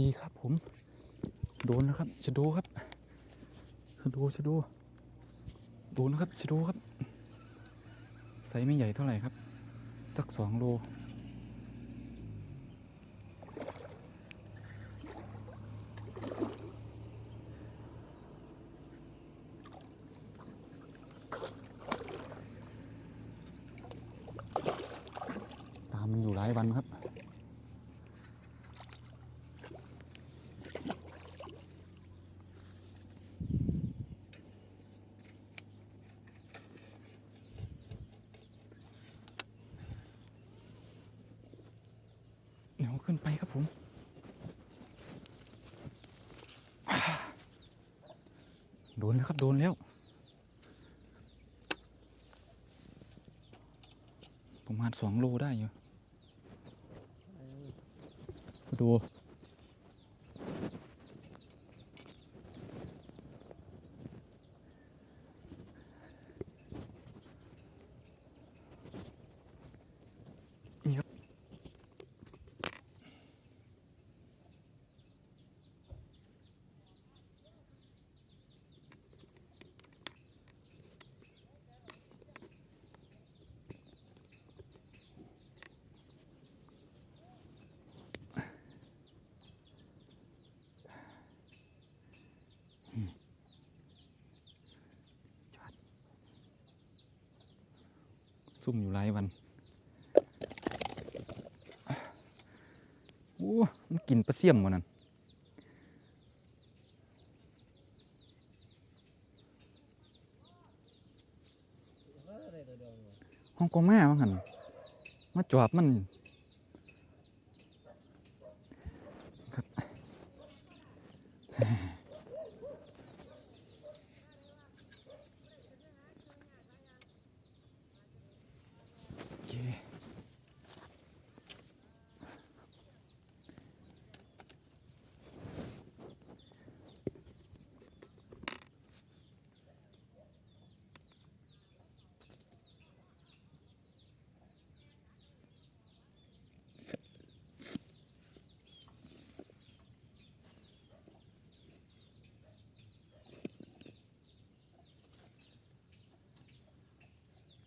ดีครับผมโดนนะครับชะโดครับชะโดโดนนะครับชะโดครับไซส์ไม่ใหญ่เท่าไหร่ครับสัก2 โลตามมันอยู่หลายวันครับเดี๋ยวขึ้นไปครับผมโดนแล้วครับโดนแล้วประมาณ2 โลได้อยู่ดูนี่ครับซุ่มอยู่หลายวันโอ้มันกินปลาเสี่ยมวะนั่นห้องกงแม่บ้างหันมาจอบมันครับ